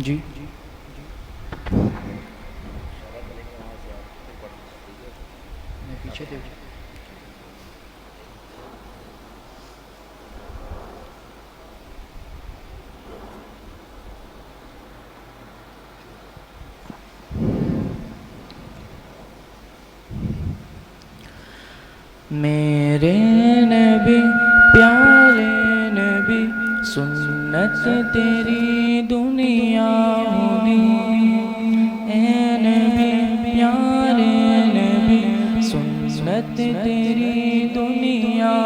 جی میں پیچھے دیکھ میرے نبی پیارے نبی سنت تیری دنیا دی، اے نبی پیارے نبی سنت تیری دنیا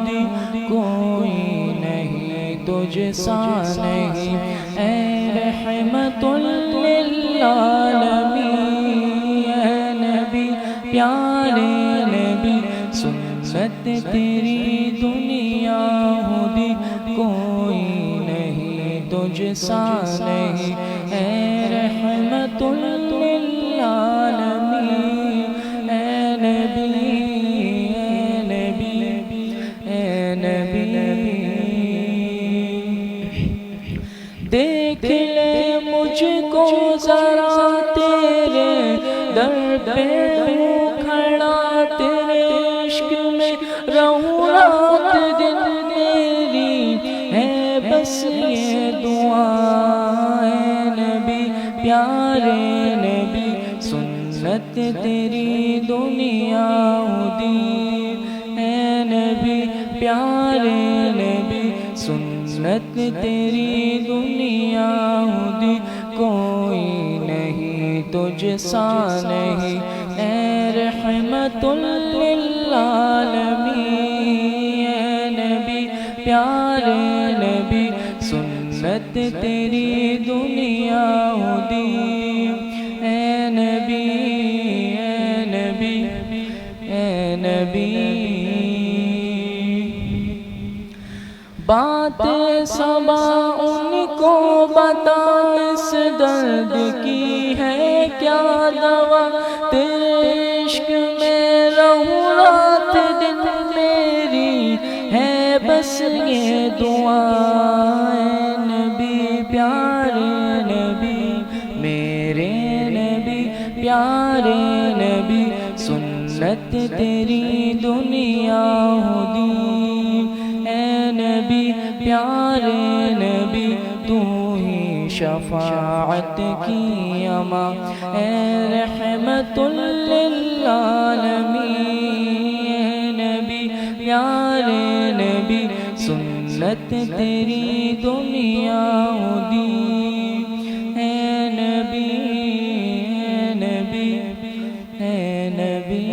دی، کوئی نہیں تجھ سا نہیں، اے رحمت للعالمین، اے نبی پیارے نبی سنت تیری دنیا دی، کوئی نہیں تجھ سا نہیں، اے رحمت للعالمین، اے نبی اے نبی اے نبی، دیکھ لے مجھ کو ذرا تیرے در پہ ہوں کھڑا، تیرے عشق میں رہوں رات دن، میری ہے بس یہ دعا، اے نبی پیارے نبی سنت تیری دنیا دی، اے نبی پیارے نبی سنت تیری دنیا دی، کوئی نہیں تجھ سا نہیں، اے رحمت للعالمین، اے نبی پیارے نبی سنت تیری دنیا دی، اے نبی اے نبی اے نبی، بات صبا ان کو بتا اس درد کی ہے کیا دوا، تیرے عشق میں رہوں رات دن، میری ہے بس یہ دعا، اے نبی پیارے نبی میرے نبی پیارے نبی سنت تیری دنیا دی، اے نبی پیارے نبی تو ہی شفاعت کی اما، اے رحمت للعالمین، اے نبی پیارے نبی سنت تیری دنیا دی، اے نبی اے نبی اے نبی۔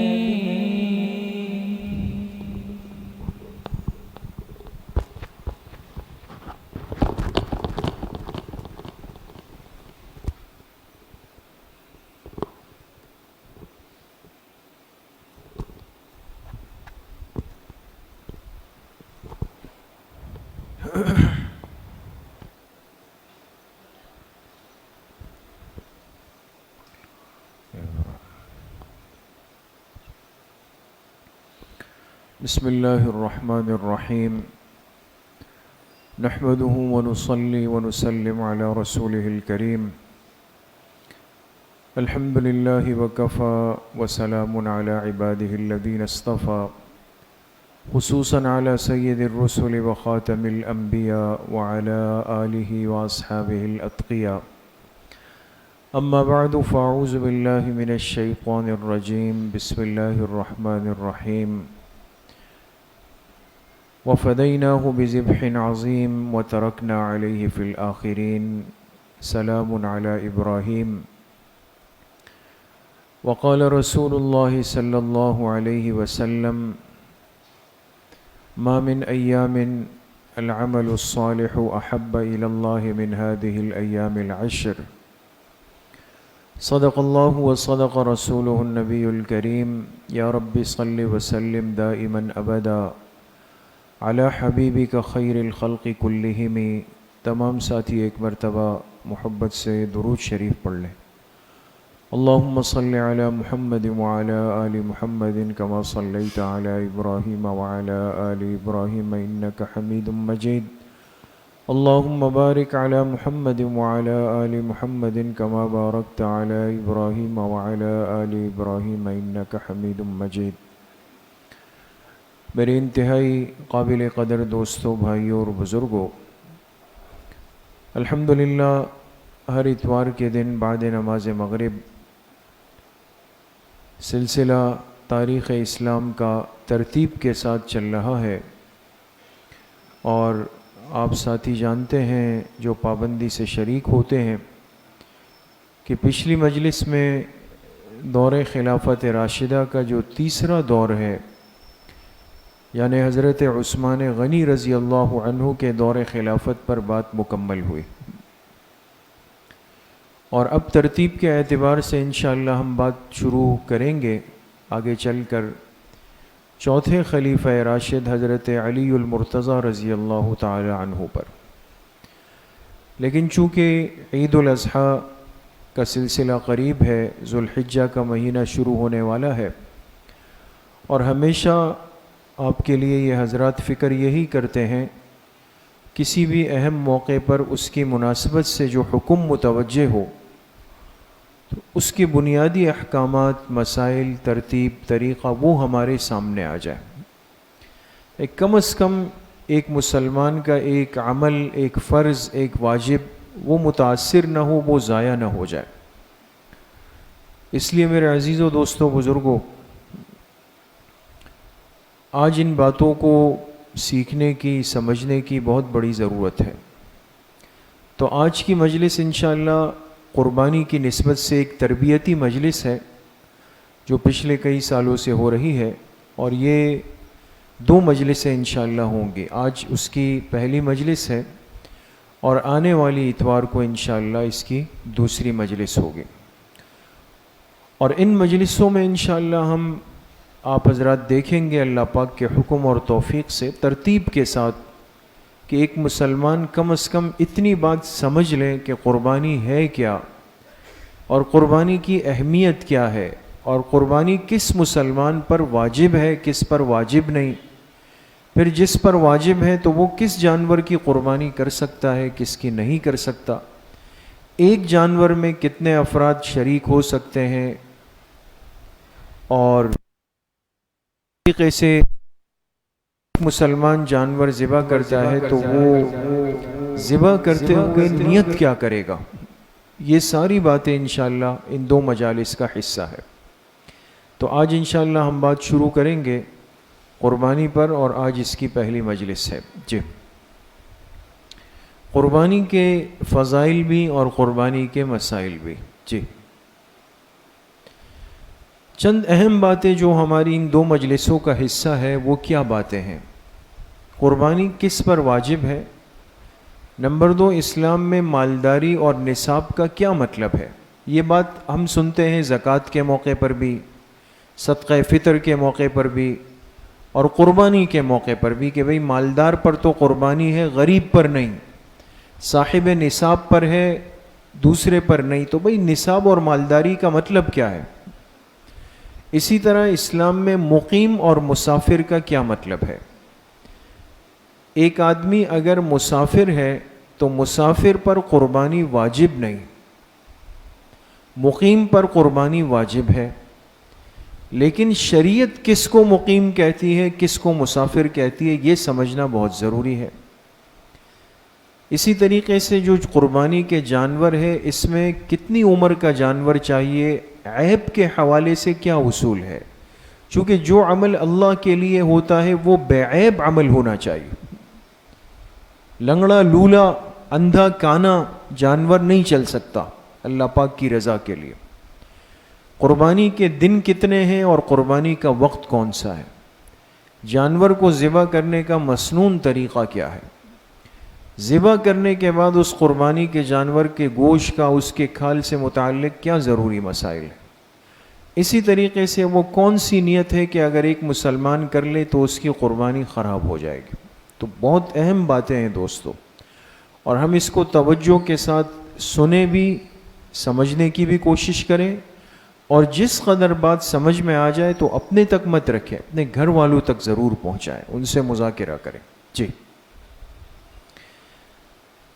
بسم اللہ الرحمن الرحیم، نحمده ونصلي ونسلم على رسوله الكريم، الحمد لله وكفى وسلام على عباده الذين اصطفى، خصوصا على سيد الرسل وخاتم الأنبياء وعلى آله وأصحابه الأتقياء، أما بعد فأعوذ بالله من الشيطان الرجيم، بسم الله الرحمن الرحيم، وفديناه بذبح عظيم وتركنا عليه في الآخرين، سلام على إبراهيم، وقال رسول الله صلى الله عليه وسلم، ما من أيام العمل الصالح أحب إلى الله من هذه الأيام العشر، صدق الله وصدق رسوله النبي الكريم، يا رب صل وسلم دائما أبدا على حبیبک خیر الخلق کلہم۔ تمام ساتھی ایک مرتبہ محبت سے درود شریف پڑھ لیں۔ اللہم صل علی محمد وعلی آل محمد کما صلیت علی ابراہیم وعلی آل ابراہیم انک حمید مجید، اللهم بارك على محمد وعلى آل محمد كما باركت على إبراهيم وعلى آل إبراهيم إنك حميد مجيد۔ میرے انتہائی قابل قدر دوستوں، بھائیوں اور بزرگوں، الحمدللہ ہر اتوار کے دن بعد نماز مغرب سلسلہ تاریخ اسلام کا ترتیب کے ساتھ چل رہا ہے، اور آپ ساتھی جانتے ہیں جو پابندی سے شریک ہوتے ہیں کہ پچھلی مجلس میں دور خلافت راشدہ کا جو تیسرا دور ہے، یعنی حضرت عثمان غنی رضی اللہ عنہ کے دور خلافت پر بات مکمل ہوئی، اور اب ترتیب کے اعتبار سے انشاءاللہ ہم بات شروع کریں گے آگے چل کر چوتھے خلیفہ راشد حضرت علی المرتضیٰ رضی اللہ تعالی عنہ پر۔ لیکن چونکہ عید الاضحیٰ کا سلسلہ قریب ہے، ذو الحجہ کا مہینہ شروع ہونے والا ہے، اور ہمیشہ آپ کے لیے یہ حضرات فکر یہی کرتے ہیں کسی بھی اہم موقع پر اس کی مناسبت سے جو حکم متوجہ ہو تو اس کے بنیادی احکامات، مسائل، ترتیب، طریقہ وہ ہمارے سامنے آ جائے۔ کم از کم ایک مسلمان کا ایک عمل، ایک فرض، ایک واجب وہ متاثر نہ ہو، وہ ضائع نہ ہو جائے۔ اس لیے میرے عزیزوں، دوستوں، بزرگوں، آج ان باتوں کو سیکھنے کی، سمجھنے کی بہت بڑی ضرورت ہے۔ تو آج کی مجلس انشاءاللہ قربانی کی نسبت سے ایک تربیتی مجلس ہے جو پچھلے کئی سالوں سے ہو رہی ہے، اور یہ 2 مجلسیں انشاءاللہ ہوں گی۔ آج اس کی پہلی مجلس ہے، اور آنے والی اتوار کو انشاءاللہ اس کی دوسری مجلس ہوگی۔ اور ان مجلسوں میں انشاءاللہ ہم آپ حضرات دیکھیں گے اللہ پاک کے حکم اور توفیق سے ترتیب کے ساتھ کہ ایک مسلمان کم از کم اتنی بات سمجھ لیں کہ قربانی ہے کیا، اور قربانی کی اہمیت کیا ہے، اور قربانی کس مسلمان پر واجب ہے، کس پر واجب نہیں، پھر جس پر واجب ہے تو وہ کس جانور کی قربانی کر سکتا ہے، کس کی نہیں کر سکتا، ایک جانور میں کتنے افراد شریک ہو سکتے ہیں، اور طریقے سے مسلمان جانور ذبح کرتا ہے تو وہ ذبح کرتے ہوئے نیت کیا کرے گا۔ یہ ساری باتیں انشاءاللہ ان 2 مجالس کا حصہ ہے۔ تو آج انشاءاللہ ہم بات شروع کریں گے قربانی پر، اور آج اس کی پہلی مجلس ہے۔ جی، قربانی کے فضائل بھی اور قربانی کے مسائل بھی۔ جی، چند اہم باتیں جو ہماری ان 2 مجلسوں کا حصہ ہے وہ کیا باتیں ہیں؟ قربانی کس پر واجب ہے؟ نمبر 2، اسلام میں مالداری اور نصاب کا کیا مطلب ہے؟ یہ بات ہم سنتے ہیں زکوٰۃ کے موقع پر بھی، صدقہ فطر کے موقع پر بھی، اور قربانی کے موقع پر بھی، کہ بھئی مالدار پر تو قربانی ہے، غریب پر نہیں، صاحب نصاب پر ہے، دوسرے پر نہیں۔ تو بھئی نصاب اور مالداری کا مطلب کیا ہے؟ اسی طرح اسلام میں مقیم اور مسافر کا کیا مطلب ہے؟ ایک آدمی اگر مسافر ہے تو مسافر پر قربانی واجب نہیں، مقیم پر قربانی واجب ہے۔ لیکن شریعت کس کو مقیم کہتی ہے، کس کو مسافر کہتی ہے، یہ سمجھنا بہت ضروری ہے۔ اسی طریقے سے جو قربانی کے جانور ہے، اس میں کتنی عمر کا جانور چاہیے، عیب کے حوالے سے کیا اصول ہے؟ چونکہ جو عمل اللہ کے لیے ہوتا ہے وہ بے عیب عمل ہونا چاہیے۔ لنگڑا، لولا، اندھا، کانا جانور نہیں چل سکتا اللہ پاک کی رضا کے لیے۔ قربانی کے دن کتنے ہیں اور قربانی کا وقت کون سا ہے؟ جانور کو ذبح کرنے کا مسنون طریقہ کیا ہے؟ ذبح کرنے کے بعد اس قربانی کے جانور کے گوشت کا، اس کے کھال سے متعلق کیا ضروری مسائل ہیں؟ اسی طریقے سے وہ کون سی نیت ہے کہ اگر ایک مسلمان کر لے تو اس کی قربانی خراب ہو جائے گی؟ تو بہت اہم باتیں ہیں دوستو، اور ہم اس کو توجہ کے ساتھ سنیں بھی، سمجھنے کی بھی کوشش کریں، اور جس قدر بات سمجھ میں آ جائے تو اپنے تک مت رکھیں، اپنے گھر والوں تک ضرور پہنچائیں، ان سے مذاکرہ کریں۔ جی،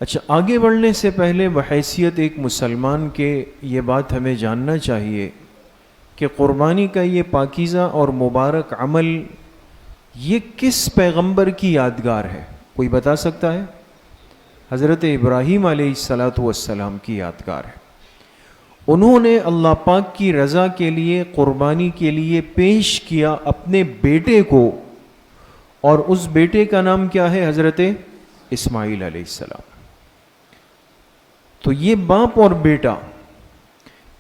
اچھا، آگے بڑھنے سے پہلے بحیثیت ایک مسلمان کے یہ بات ہمیں جاننا چاہیے کہ قربانی کا یہ پاکیزہ اور مبارک عمل یہ کس پیغمبر کی یادگار ہے؟ کوئی بتا سکتا ہے؟ حضرت ابراہیم علیہ السلام کی یادگار ہے۔ انہوں نے اللہ پاک کی رضا کے لیے قربانی کے لیے پیش کیا اپنے بیٹے کو، اور اس بیٹے کا نام کیا ہے؟ حضرت اسماعیل علیہ السلام۔ تو یہ باپ اور بیٹا،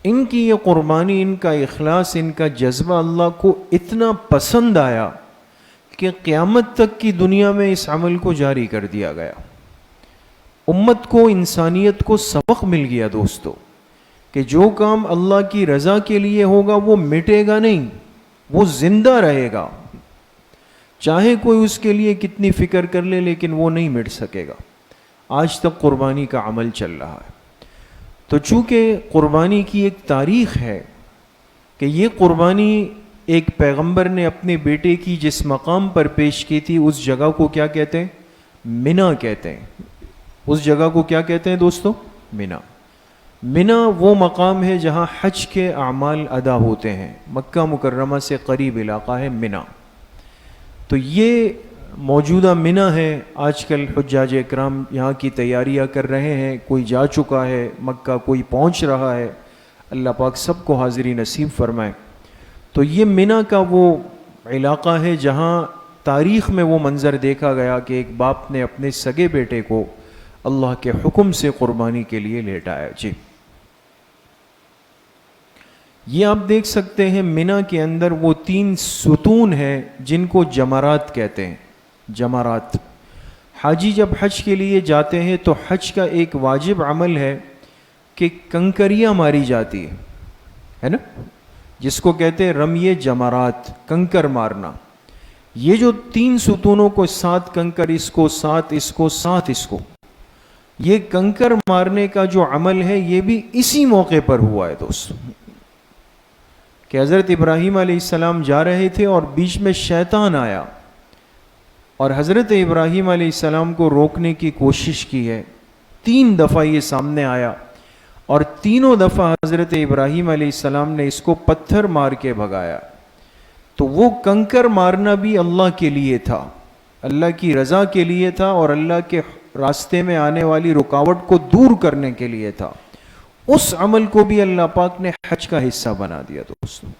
ان کی یہ قربانی، ان کا اخلاص، ان کا جذبہ اللہ کو اتنا پسند آیا کہ قیامت تک کی دنیا میں اس عمل کو جاری کر دیا گیا۔ امت کو، انسانیت کو سبق مل گیا دوستو کہ جو کام اللہ کی رضا کے لیے ہوگا وہ مٹے گا نہیں، وہ زندہ رہے گا، چاہے کوئی اس کے لیے کتنی فکر کر لے، لیکن وہ نہیں مٹ سکے گا۔ آج تک قربانی کا عمل چل رہا ہے۔ تو چونکہ قربانی کی ایک تاریخ ہے کہ یہ قربانی ایک پیغمبر نے اپنے بیٹے کی جس مقام پر پیش کی تھی، اس جگہ کو کیا کہتے ہیں؟ منا کہتے ہیں۔ اس جگہ کو کیا کہتے ہیں دوستو؟ منا۔ منا وہ مقام ہے جہاں حج کے اعمال ادا ہوتے ہیں۔ مکہ مکرمہ سے قریب علاقہ ہے منا۔ تو یہ موجودہ منا ہے۔ آج کل حجاج اکرام یہاں کی تیاریاں کر رہے ہیں، کوئی جا چکا ہے مکہ، کوئی پہنچ رہا ہے۔ اللہ پاک سب کو حاضری نصیب فرمائے۔ تو یہ منا کا وہ علاقہ ہے جہاں تاریخ میں وہ منظر دیکھا گیا کہ ایک باپ نے اپنے سگے بیٹے کو اللہ کے حکم سے قربانی کے لیے لیٹایا۔ جی، یہ آپ دیکھ سکتے ہیں منا کے اندر وہ 3 ستون ہیں جن کو جمرات کہتے ہیں۔ جمرات، حاجی جب حج کے لیے جاتے ہیں تو حج کا ایک واجب عمل ہے کہ کنکریاں ماری جاتی ہے نا، جس کو کہتے ہیں رمی جمرات، کنکر مارنا۔ یہ جو 3 ستونوں کو 7 کنکر، اس کو 7، اس کو 7، اس کو، یہ کنکر مارنے کا جو عمل ہے یہ بھی اسی موقع پر ہوا ہے دوستو، کہ حضرت ابراہیم علیہ السلام جا رہے تھے اور بیچ میں شیطان آیا اور حضرت ابراہیم علیہ السلام کو روکنے کی کوشش کی ہے۔ 3 دفعہ یہ سامنے آیا اور تینوں دفعہ حضرت ابراہیم علیہ السلام نے اس کو پتھر مار کے بھگایا۔ تو وہ کنکر مارنا بھی اللہ کے لیے تھا، اللہ کی رضا کے لیے تھا، اور اللہ کے راستے میں آنے والی رکاوٹ کو دور کرنے کے لیے تھا۔ اس عمل کو بھی اللہ پاک نے حج کا حصہ بنا دیا دوستوں۔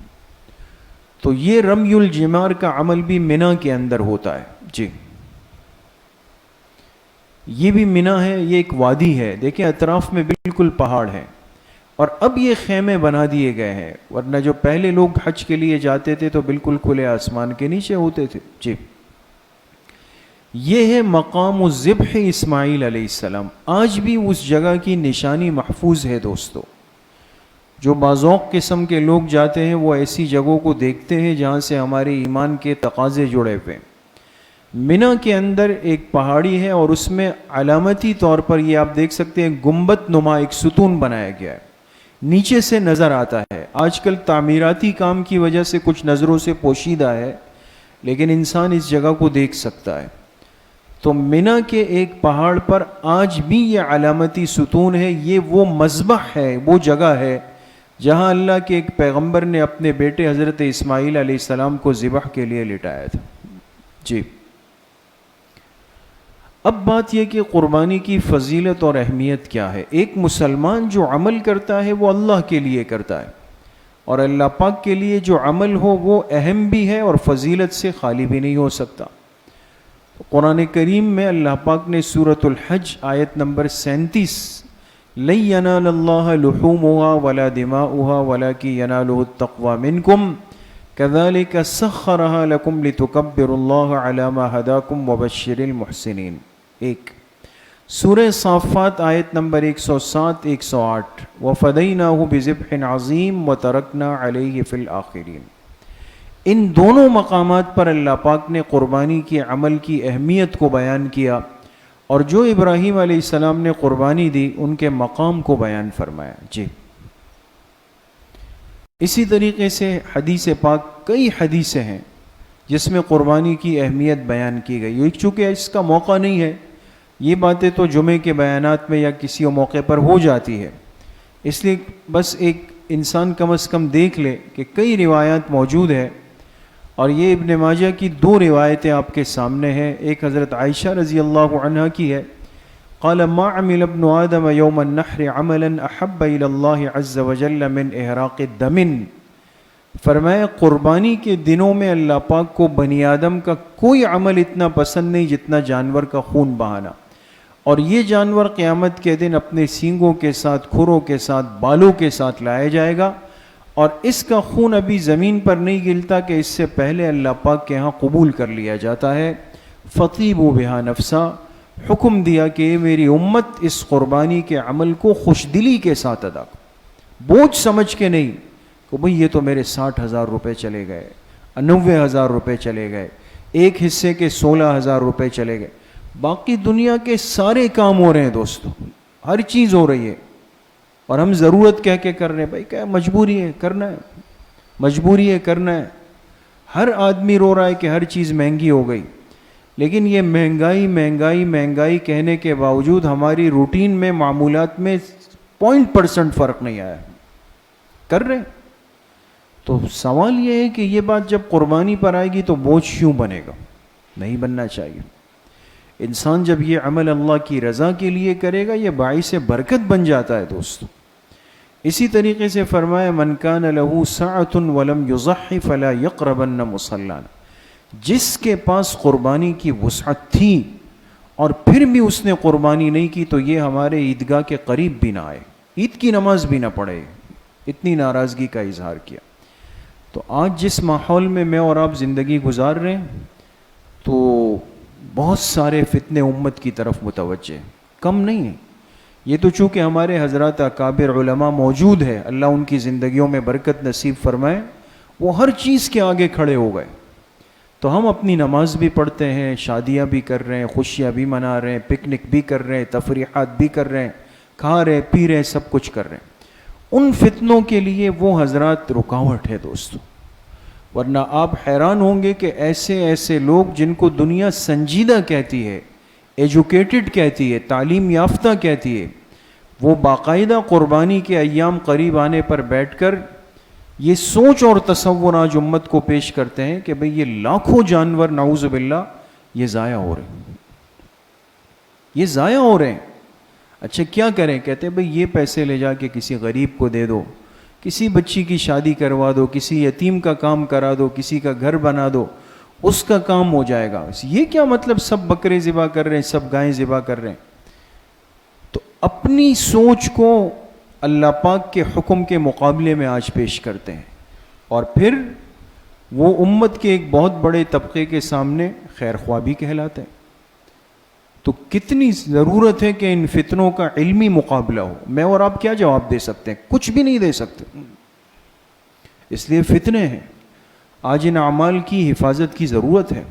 تو یہ رمی الجمار کا عمل بھی منا کے اندر ہوتا ہے۔ جی، یہ بھی منا ہے، یہ ایک وادی ہے، دیکھیں اطراف میں بالکل پہاڑ ہیں، اور اب یہ خیمے بنا دیے گئے ہیں، ورنہ جو پہلے لوگ حج کے لیے جاتے تھے تو بالکل کھلے آسمان کے نیچے ہوتے تھے۔ جی، یہ ہے مقام الذبح اسماعیل علیہ السلام۔ آج بھی اس جگہ کی نشانی محفوظ ہے دوستو۔ جو باذوق قسم کے لوگ جاتے ہیں وہ ایسی جگہوں کو دیکھتے ہیں جہاں سے ہمارے ایمان کے تقاضے جڑے ہوئے ہیں۔ منا کے اندر ایک پہاڑی ہے اور اس میں علامتی طور پر یہ آپ دیکھ سکتے ہیں گنبد نما ایک ستون بنایا گیا ہے، نیچے سے نظر آتا ہے۔ آج کل تعمیراتی کام کی وجہ سے کچھ نظروں سے پوشیدہ ہے، لیکن انسان اس جگہ کو دیکھ سکتا ہے۔ تو منا کے ایک پہاڑ پر آج بھی یہ علامتی ستون ہے۔ یہ وہ مذبح ہے، وہ جگہ ہے جہاں اللہ کے ایک پیغمبر نے اپنے بیٹے حضرت اسماعیل علیہ السلام کو ذبح کے لیے لٹایا تھا۔ جی، اب بات یہ کہ قربانی کی فضیلت اور اہمیت کیا ہے۔ ایک مسلمان جو عمل کرتا ہے وہ اللہ کے لیے کرتا ہے، اور اللہ پاک کے لیے جو عمل ہو وہ اہم بھی ہے اور فضیلت سے خالی بھی نہیں ہو سکتا۔ قرآن کریم میں اللہ پاک نے سورۃ الحج آیت نمبر 37 لَن يَنَالَ اللَّهَ لُحُومُهَا وَلَا دِمَاؤُهَا وَلَكِنْ يَنَالُهُ التَّقْوَى مِنْكُمْ كَذَلِكَ سَخَّرَهَا لَكُمْ لِتُكَبِّرُوا اللَّهَ عَلَى مَا هَدَاكُمْ وَبَشِّرِ الْمُحْسِنِينَ۔ ایک سورہ صافات آیت نمبر 107 108 وَفَدَيْنَاهُ بِذِبْحٍ عَظِيمٍ وَتَرَكْنَا عَلَيْهِ فِي الْآخِرِينَ۔ ان دونوں مقامات پر اللہ پاک نے قربانی کے عمل کی اہمیت کو بیان کیا، اور جو ابراہیم علیہ السلام نے قربانی دی ان کے مقام کو بیان فرمایا۔ جی، اسی طریقے سے حدیث پاک، کئی حدیثیں ہیں جس میں قربانی کی اہمیت بیان کی گئی۔ چونکہ اس کا موقع نہیں ہے یہ باتیں تو جمعے کے بیانات میں یا کسی موقع پر ہو جاتی ہے، اس لیے بس ایک انسان کم از کم دیکھ لے کہ کئی روایات موجود ہے، اور یہ ابن ماجہ کی 2 روایتیں آپ کے سامنے ہیں۔ ایک حضرت عائشہ رضی اللہ عنہا کی ہے، قال ما عمل ابن آدم یوم النحر عملا احب الى اللہ عز وجل من احراق الدم، فرمایا قربانی کے دنوں میں اللہ پاک کو بنی آدم کا کوئی عمل اتنا پسند نہیں جتنا جانور کا خون بہانا، اور یہ جانور قیامت کے دن اپنے سینگوں کے ساتھ، کھروں کے ساتھ، بالوں کے ساتھ لایا جائے گا، اور اس کا خون ابھی زمین پر نہیں گلتا کہ اس سے پہلے اللہ پاک کے ہاں قبول کر لیا جاتا ہے۔ فطیبوا بہا نفسا، حکم دیا کہ میری امت اس قربانی کے عمل کو خوش دلی کے ساتھ ادا کرو، بوجھ سمجھ کے نہیں کہ بھئی یہ تو میرے 60,000 روپے چلے گئے، 90,000 روپے چلے گئے، ایک حصے کے 16,000 روپے چلے گئے، باقی دنیا کے سارے کام ہو رہے ہیں دوستو، ہر چیز ہو رہی ہے، اور ہم ضرورت کہہ کے کر رہے ہیں، بھائی کیا مجبوری ہے کرنا ہے، مجبوری ہے کرنا ہے۔ ہر آدمی رو رہا ہے کہ ہر چیز مہنگی ہو گئی، لیکن یہ مہنگائی مہنگائی مہنگائی کہنے کے باوجود ہماری روٹین میں، معمولات میں 0% فرق نہیں آیا، کر رہے ہیں۔ تو سوال یہ ہے کہ یہ بات جب قربانی پر آئے گی تو بوجھ کیوں بنے گا؟ نہیں بننا چاہیے۔ انسان جب یہ عمل اللہ کی رضا کے لیے کرے گا یہ باعث برکت بن جاتا ہے دوستو۔ اسی طریقے سے فرمایا من کان لہ سعۃ ولم یضحی فلا یقربن مصلانا، جس کے پاس قربانی کی وسعت تھی اور پھر بھی اس نے قربانی نہیں کی تو یہ ہمارے عیدگاہ کے قریب بھی نہ آئے، عید کی نماز بھی نہ پڑھے، اتنی ناراضگی کا اظہار کیا۔ تو آج جس ماحول میں میں اور آپ زندگی گزار رہے ہیں تو بہت سارے فتنے امت کی طرف متوجہ ہیں، کم نہیں ہیں۔ یہ تو چونکہ ہمارے حضرات اکابر علماء موجود ہے، اللہ ان کی زندگیوں میں برکت نصیب فرمائے، وہ ہر چیز کے آگے کھڑے ہو گئے، تو ہم اپنی نماز بھی پڑھتے ہیں، شادیاں بھی کر رہے ہیں، خوشیاں بھی منا رہے ہیں، پکنک بھی کر رہے ہیں، تفریحات بھی کر رہے ہیں، کھا رہے پی رہے، سب کچھ کر رہے ہیں۔ ان فتنوں کے لیے وہ حضرات رکاوٹ ہے دوستو، ورنہ آپ حیران ہوں گے کہ ایسے ایسے لوگ جن کو دنیا سنجیدہ کہتی ہے، ایجوکیٹڈ کہتی ہے، تعلیم یافتہ کہتی ہے، وہ باقاعدہ قربانی کے ایام قریب آنے پر بیٹھ کر یہ سوچ اور تصور آج امت کو پیش کرتے ہیں کہ بھئی یہ لاکھوں جانور نعوذ باللہ یہ ضائع ہو رہے ہیں، یہ ضائع ہو رہے ہیں۔ اچھا کیا کریں؟ کہتے ہیں بھئی یہ پیسے لے جا کے کسی غریب کو دے دو، کسی بچی کی شادی کروا دو، کسی یتیم کا کام کرا دو، کسی کا گھر بنا دو، اس کا کام ہو جائے گا۔ یہ کیا مطلب سب بکرے ذبح کر رہے ہیں، سب گائیں ذبح کر رہے ہیں؟ تو اپنی سوچ کو اللہ پاک کے حکم کے مقابلے میں آج پیش کرتے ہیں، اور پھر وہ امت کے ایک بہت بڑے طبقے کے سامنے خیر خواہ بھی کہلاتے ہیں۔ تو کتنی ضرورت ہے کہ ان فتنوں کا علمی مقابلہ ہو۔ میں اور آپ کیا جواب دے سکتے ہیں؟ کچھ بھی نہیں دے سکتے، اس لیے فتنے ہیں۔ آج ان اعمال کی حفاظت کی ضرورت ہے۔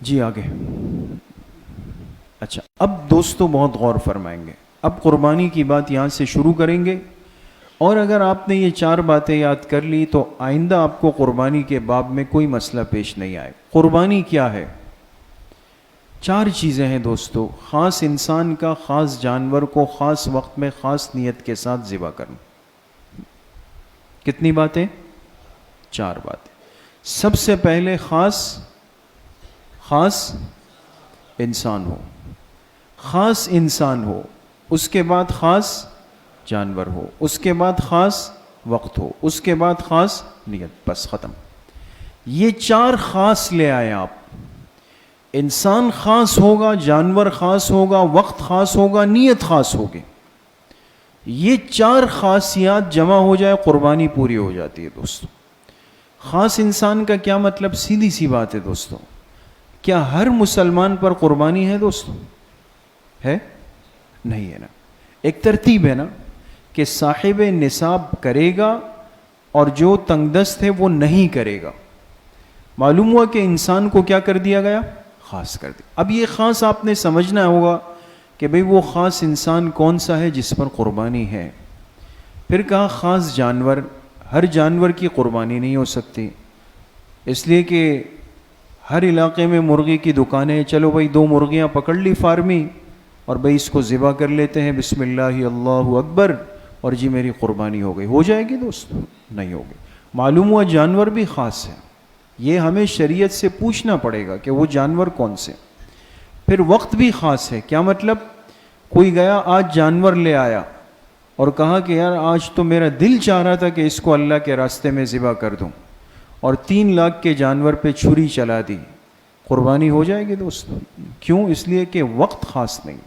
جی آگے۔ اچھا اب دوستو بہت غور فرمائیں گے، اب قربانی کی بات یہاں سے شروع کریں گے، اور اگر آپ نے یہ 4 باتیں یاد کر لی تو آئندہ آپ کو قربانی کے باب میں کوئی مسئلہ پیش نہیں آئے۔ قربانی کیا ہے؟ 4 چیزیں ہیں دوستو۔ خاص انسان کا خاص جانور کو خاص وقت میں خاص نیت کے ساتھ ذبح کرنا۔ کتنی باتیں؟ 4 باتیں۔ سب سے پہلے خاص انسان ہو، خاص انسان ہو، اس کے بعد خاص جانور ہو، اس کے بعد خاص وقت ہو، اس کے بعد خاص نیت، بس ختم۔ یہ 4 خاص لے آئے آپ۔ انسان خاص ہوگا، جانور خاص ہوگا، وقت خاص ہوگا، نیت خاص ہوگی۔ یہ 4 خاصیات جمع ہو جائے قربانی پوری ہو جاتی ہے دوستو۔ خاص انسان کا کیا مطلب؟ سیدھی سی بات ہے دوستو، کیا ہر مسلمان پر قربانی ہے دوستو؟ ہے؟ نہیں ہے نا۔ ایک ترتیب ہے نا کہ صاحب نصاب کرے گا اور جو تنگ دست ہے وہ نہیں کرے گا۔ معلوم ہوا کہ انسان کو کیا کر دیا گیا؟ خاص کر دیا۔ اب یہ خاص آپ نے سمجھنا ہوگا کہ بھئی وہ خاص انسان کون سا ہے جس پر قربانی ہے۔ پھر کہا خاص جانور، ہر جانور کی قربانی نہیں ہو سکتی، اس لیے کہ ہر علاقے میں مرغی کی دکانیں ہیں، چلو بھائی 2 مرغیاں پکڑ لی فارمی اور بھائی اس کو ذبح کر لیتے ہیں، بسم اللہ اللہ اکبر، اور جی میری قربانی ہو گئی. ہو جائے گی دوستو؟ نہیں ہوگی. معلوم ہوا جانور بھی خاص ہے. یہ ہمیں شریعت سے پوچھنا پڑے گا کہ وہ جانور کون سے. پھر وقت بھی خاص ہے. کیا مطلب؟ کوئی گیا آج جانور لے آیا اور کہا کہ یار آج تو میرا دل چاہ رہا تھا کہ اس کو اللہ کے راستے میں ذبح کر دوں، اور 3 لاکھ کے جانور پہ چھری چلا دی. قربانی ہو جائے گی دوستو؟ کیوں؟ اس لیے کہ وقت خاص نہیں،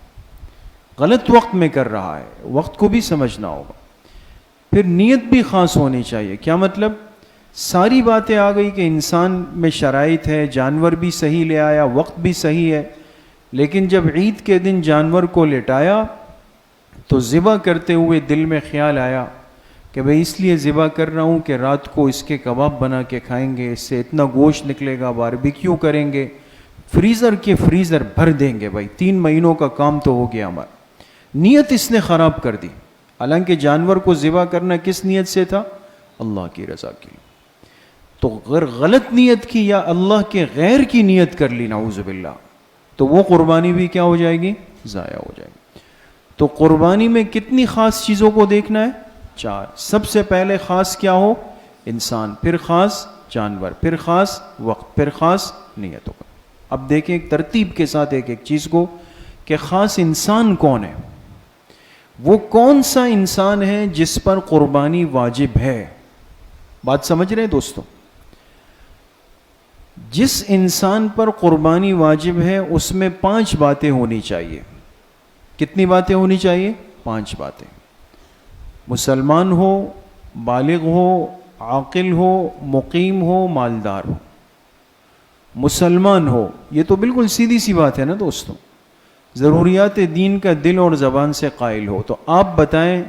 غلط وقت میں کر رہا ہے. وقت کو بھی سمجھنا ہوگا. پھر نیت بھی خاص ہونی چاہیے. کیا مطلب؟ ساری باتیں آ گئی کہ انسان میں شرائط ہے، جانور بھی صحیح لے آیا، وقت بھی صحیح ہے، لیکن جب عید کے دن جانور کو لٹایا تو ذبح کرتے ہوئے دل میں خیال آیا کہ بھئی اس لیے ذبح کر رہا ہوں کہ رات کو اس کے کباب بنا کے کھائیں گے، اس سے اتنا گوشت نکلے گا، باربیکیو کریں گے، فریزر کے فریزر بھر دیں گے. بھائی 3 مہینوں کا کام تو ہو گیا ہمارا. نیت اس نے خراب کر دی. حالانکہ جانور کو ذبح کرنا کس نیت سے تھا؟ اللہ کی رضا کے لیے. تو اگر غلط نیت کی یا اللہ کے غیر کی نیت کر لی نعوذ باللہ، تو وہ قربانی بھی کیا ہو جائے گی؟ ضائع ہو جائے گی. تو قربانی میں کتنی خاص چیزوں کو دیکھنا ہے؟ 4. سب سے پہلے خاص کیا ہو؟ انسان، پھر خاص جانور، پھر خاص وقت، پھر خاص نیت ہوگا. اب دیکھیں ایک ترتیب کے ساتھ ایک چیز کو کہ خاص انسان کون ہے. وہ کون سا انسان ہے جس پر قربانی واجب ہے؟ بات سمجھ رہے ہیں دوستو؟ جس انسان پر قربانی واجب ہے اس میں 5 باتیں ہونی چاہیے. کتنی باتیں ہونی چاہیے؟ 5 باتیں. مسلمان ہو، بالغ ہو، عاقل ہو، مقیم ہو، مالدار ہو. مسلمان ہو، یہ تو بالکل سیدھی سی بات ہے نا دوستو. ضروریات دین کا دل اور زبان سے قائل ہو. تو آپ بتائیں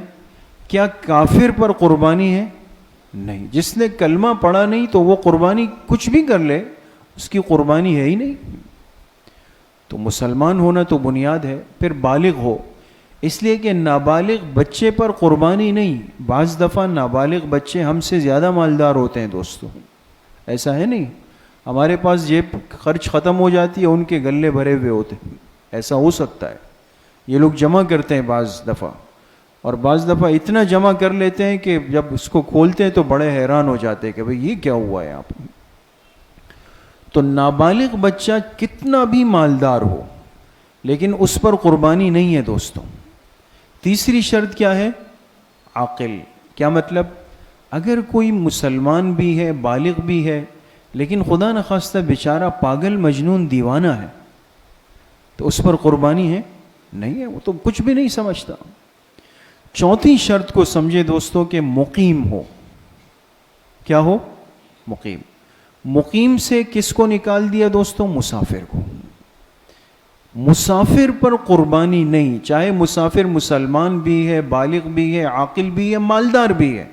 کیا کافر پر قربانی ہے؟ نہیں. جس نے کلمہ پڑھا نہیں تو وہ قربانی کچھ بھی کر لے، اس کی قربانی ہے ہی نہیں. تو مسلمان ہونا تو بنیاد ہے. پھر بالغ ہو، اس لیے کہ نابالغ بچے پر قربانی نہیں. بعض دفعہ نابالغ بچے ہم سے زیادہ مالدار ہوتے ہیں دوستو. ایسا ہے نہیں؟ ہمارے پاس جیب خرچ ختم ہو جاتی ہے، ان کے گلے بھرے ہوئے ہوتے ہیں. ایسا ہو سکتا ہے. یہ لوگ جمع کرتے ہیں بعض دفعہ، اور بعض دفعہ اتنا جمع کر لیتے ہیں کہ جب اس کو کھولتے ہیں تو بڑے حیران ہو جاتے ہیں کہ بھئی یہ کیا ہوا ہے یہاں پہ. تو نابالغ بچہ کتنا بھی مالدار ہو لیکن اس پر قربانی نہیں ہے دوستوں. تیسری شرط کیا ہے؟ عاقل. کیا مطلب؟ اگر کوئی مسلمان بھی ہے، بالغ بھی ہے، لیکن خدا نخواستہ بیچارہ پاگل مجنون دیوانہ ہے، تو اس پر قربانی ہے؟ نہیں ہے. وہ تو کچھ بھی نہیں سمجھتا. چوتھی شرط کو سمجھے دوستوں کہ مقیم ہو. کیا ہو؟ مقیم. مقیم سے کس کو نکال دیا دوستوں؟ مسافر کو. مسافر پر قربانی نہیں، چاہے مسافر مسلمان بھی ہے، بالغ بھی ہے، عاقل بھی ہے، مالدار بھی ہے.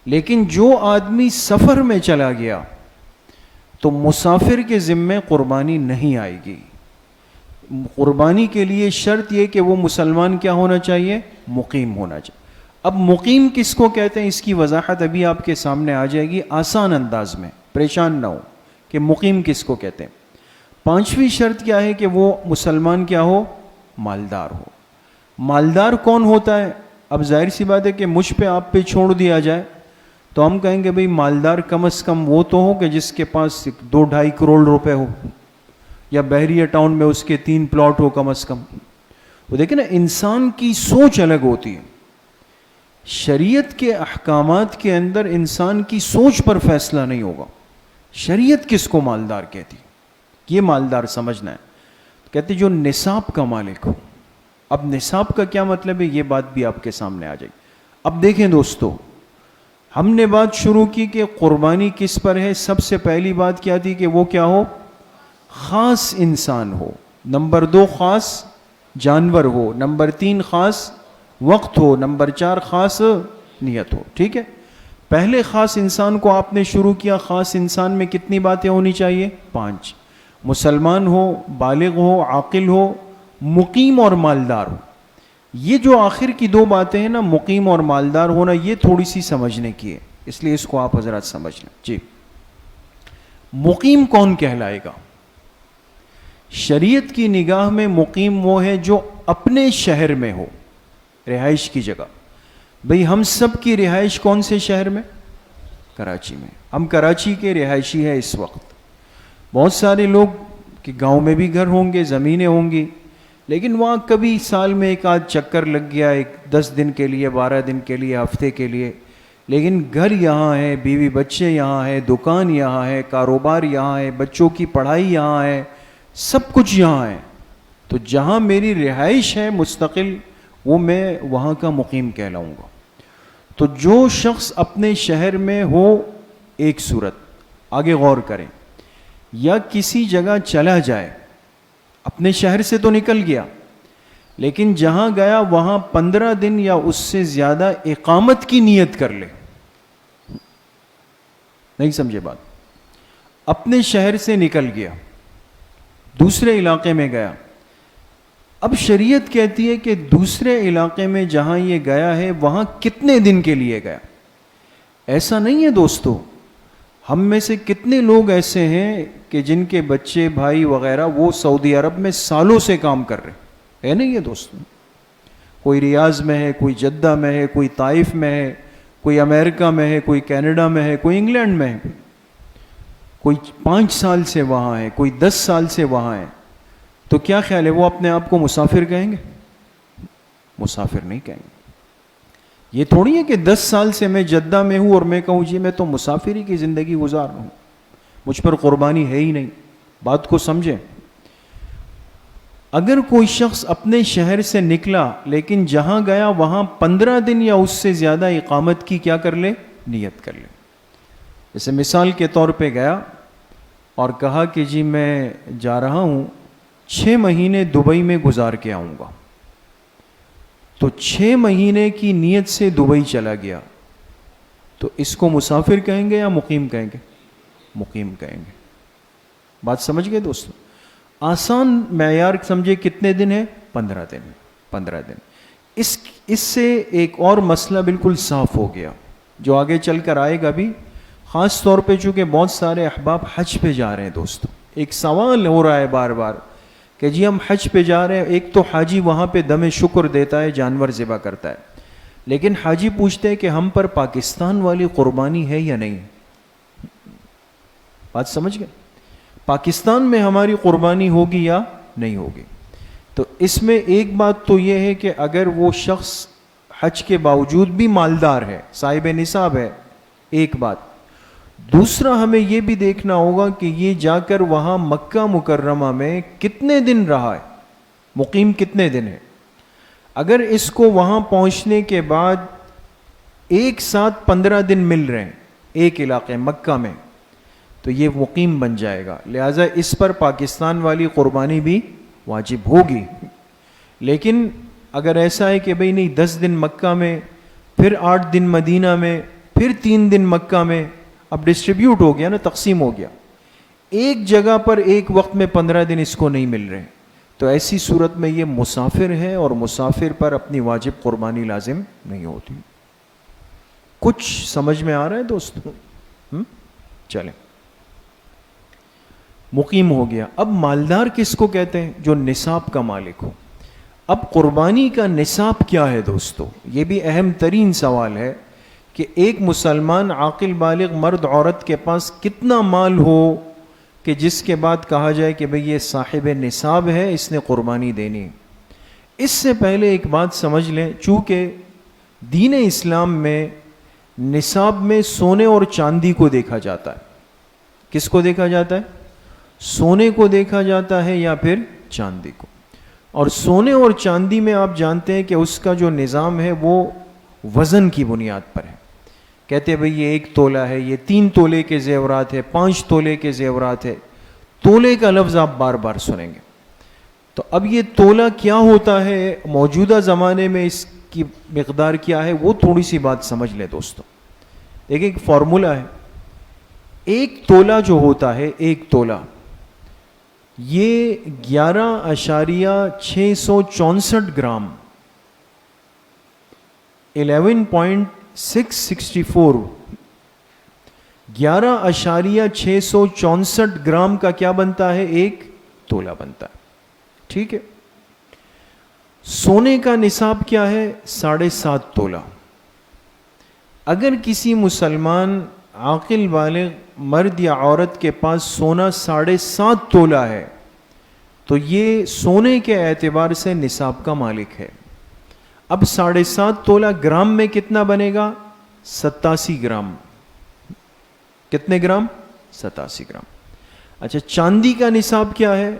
لیکن جو آدمی سفر میں چلا گیا تو مسافر کے ذمے قربانی نہیں آئے گی. قربانی کے لیے شرط یہ کہ وہ مسلمان کیا ہونا چاہیے؟ مقیم ہونا چاہیے. اب مقیم کس کو کہتے ہیں اس کی وضاحت ابھی آپ کے سامنے آ جائے گی آسان انداز میں، پریشان نہ ہو کہ مقیم کس کو کہتے ہیں. 5ویں شرط کیا ہے کہ وہ مسلمان کیا ہو؟ مالدار ہو. مالدار کون ہوتا ہے؟ اب ظاہر سی بات ہے کہ مجھ پہ آپ پہ چھوڑ دیا جائے تو ہم کہیں گے بھئی مالدار کم از کم وہ تو ہو کہ جس کے پاس 2-2.5 کروڑ روپے ہو، یا بحریہ ٹاؤن میں اس کے 3 پلاٹ ہو کم از کم. وہ دیکھیں نا، انسان کی سوچ الگ ہوتی ہے. شریعت کے احکامات کے اندر انسان کی سوچ پر فیصلہ نہیں ہوگا. شریعت کس کو مالدار کہتی؟ یہ مالدار سمجھنا ہے. کہتے جو نصاب کا مالک ہو. اب نصاب کا کیا مطلب ہے یہ بات بھی آپ کے سامنے آ جائے گی. اب دیکھیں دوستو، ہم نے بات شروع کی کہ قربانی کس پر ہے. سب سے پہلی بات کیا تھی کہ وہ کیا ہو؟ خاص انسان ہو. نمبر 2 خاص جانور ہو. نمبر 3 خاص وقت ہو. نمبر 4 خاص نیت ہو. ٹھیک ہے، پہلے خاص انسان کو آپ نے شروع کیا. خاص انسان میں کتنی باتیں ہونی چاہیے؟ 5. مسلمان ہو، بالغ ہو، عاقل ہو، مقیم اور مالدار ہو. یہ جو آخر کی 2 باتیں ہیں نا، مقیم اور مالدار ہونا، یہ تھوڑی سی سمجھنے کی ہے، اس لیے اس کو آپ حضرات سمجھ لیں. جی، مقیم کون کہلائے گا؟ شریعت کی نگاہ میں مقیم وہ ہے جو اپنے شہر میں ہو، رہائش کی جگہ. بھئی ہم سب کی رہائش کون سے شہر میں؟ کراچی میں. ہم کراچی کے رہائشی ہیں اس وقت. بہت سارے لوگ کہ گاؤں میں بھی گھر ہوں گے، زمینیں ہوں گی، لیکن وہاں کبھی سال میں ایک آدھ چکر لگ گیا، 10 دن کے لیے، 12 دن کے لیے، ہفتے کے لیے، لیکن گھر یہاں ہے، بیوی بچے یہاں ہے، دکان یہاں ہے، کاروبار یہاں ہے، بچوں کی پڑھائی یہاں ہے، سب کچھ یہاں ہے. تو جہاں میری رہائش ہے مستقل، وہ میں وہاں کا مقیم کہلاؤں گا. تو جو شخص اپنے شہر میں ہو، ایک صورت، آگے غور کریں، یا کسی جگہ چلا جائے، اپنے شہر سے تو نکل گیا، لیکن جہاں گیا وہاں 15 دن یا اس سے زیادہ اقامت کی نیت کر لے. نہیں سمجھے بات؟ اپنے شہر سے نکل گیا، دوسرے علاقے میں گیا. اب شریعت کہتی ہے کہ دوسرے علاقے میں جہاں یہ گیا ہے وہاں کتنے دن کے لیے گیا. ایسا نہیں ہے دوستو، ہم میں سے کتنے لوگ ایسے ہیں کہ جن کے بچے، بھائی وغیرہ وہ سعودی عرب میں سالوں سے کام کر رہے ہیں، نہیں ہے دوستو. کوئی ریاض میں ہے، کوئی جدہ میں ہے، کوئی طائف میں ہے، کوئی امریکہ میں ہے، کوئی کینیڈا میں ہے، کوئی انگلینڈ میں ہے، کوئی 5 سال سے وہاں ہے، کوئی 10 سال سے وہاں ہے. تو کیا خیال ہے، وہ اپنے آپ کو مسافر کہیں گے؟ مسافر نہیں کہیں گے. یہ تھوڑی ہے کہ 10 سال سے میں جدہ میں ہوں اور میں کہوں جی میں تو مسافری کی زندگی گزار رہا ہوں، مجھ پر قربانی ہے ہی نہیں. بات کو سمجھیں. اگر کوئی شخص اپنے شہر سے نکلا لیکن جہاں گیا وہاں 15 دن یا اس سے زیادہ اقامت کی کیا کر لے؟ نیت کر لے. جیسے مثال کے طور پہ گیا اور کہا کہ جی میں جا رہا ہوں 6 مہینے دبئی میں گزار کے آؤں گا. تو 6 مہینے کی نیت سے دبئی چلا گیا، تو اس کو مسافر کہیں گے یا مقیم کہیں گے؟ مقیم کہیں گے. بات سمجھ گئے دوستو؟ آسان معیار سمجھے کتنے دن ہے؟ 15 دن. 15 دن. اس سے ایک اور مسئلہ بالکل صاف ہو گیا جو آگے چل کر آئے گا بھی، خاص طور پہ چونکہ بہت سارے احباب حج پہ جا رہے ہیں دوستو. ایک سوال ہو رہا ہے بار بار کہ جی ہم حج پہ جا رہے ہیں. ایک تو حاجی وہاں پہ دم شکر دیتا ہے، جانور ذبح کرتا ہے، لیکن حاجی پوچھتے ہیں کہ ہم پر پاکستان والی قربانی ہے یا نہیں. بات سمجھ گئے؟ پاکستان میں ہماری قربانی ہوگی یا نہیں ہوگی. تو اس میں ایک بات تو یہ ہے کہ اگر وہ شخص حج کے باوجود بھی مالدار ہے، صاحب نصاب ہے، ایک بات. دوسرا ہمیں یہ بھی دیکھنا ہوگا کہ یہ جا کر وہاں مکہ مکرمہ میں کتنے دن رہا ہے، مقیم کتنے دن ہے. اگر اس کو وہاں پہنچنے کے بعد ایک ساتھ 15 دن مل رہے ہیں ایک علاقے مکہ میں، تو یہ مقیم بن جائے گا. لہٰذا اس پر پاکستان والی قربانی بھی واجب ہوگی. لیکن اگر ایسا ہے کہ بھئی نہیں 10 دن مکہ میں، پھر 8 دن مدینہ میں، پھر 3 دن مکہ میں، اب ڈسٹریبیوٹ ہو گیا نا، تقسیم ہو گیا، ایک جگہ پر ایک وقت میں 15 دن اس کو نہیں مل رہے، تو ایسی صورت میں یہ مسافر ہے اور مسافر پر اپنی واجب قربانی لازم نہیں ہوتی. کچھ سمجھ میں آ رہا ہے دوستو؟ چلیں، مقیم ہو گیا. اب مالدار کس کو کہتے ہیں؟ جو نصاب کا مالک ہو. اب قربانی کا نصاب کیا ہے دوستو؟ یہ بھی اہم ترین سوال ہے کہ ایک مسلمان عاقل بالغ مرد عورت کے پاس کتنا مال ہو کہ جس کے بعد کہا جائے کہ بھئی یہ صاحب نصاب ہے، اس نے قربانی دینی. اس سے پہلے ایک بات سمجھ لیں، چونکہ دین اسلام میں نصاب میں سونے اور چاندی کو دیکھا جاتا ہے. کس کو دیکھا جاتا ہے؟ سونے کو دیکھا جاتا ہے یا پھر چاندی کو. اور سونے اور چاندی میں آپ جانتے ہیں کہ اس کا جو نظام ہے وہ وزن کی بنیاد پر ہے. کہتے ہیں بھئی یہ 1 تولہ ہے، یہ 3 تولے کے زیورات ہے، 5 تولے کے زیورات ہے. تولے کا لفظ آپ بار بار سنیں گے. تو اب یہ تولہ کیا ہوتا ہے، موجودہ زمانے میں اس کی مقدار کیا ہے، وہ تھوڑی سی بات سمجھ لیں دوستو. دیکھیں ایک فارمولہ ہے. 1 تولہ جو ہوتا ہے، 1 تولہ یہ 11.664 گرام، 11.664 11.664 گرام کا کیا بنتا ہے؟ 1 تولہ بنتا ہے. ٹھیک ہے. سونے کا نصاب کیا ہے؟ 7.5 تولہ. اگر کسی مسلمان عاقل بالغ مرد یا عورت کے پاس سونا 7.5 تولہ ہے تو یہ سونے کے اعتبار سے نصاب کا مالک ہے. اب 7.5 تولہ گرام میں کتنا بنے گا؟ 87 گرام. کتنے گرام؟ 87 گرام. اچھا چاندی کا نصاب کیا ہے؟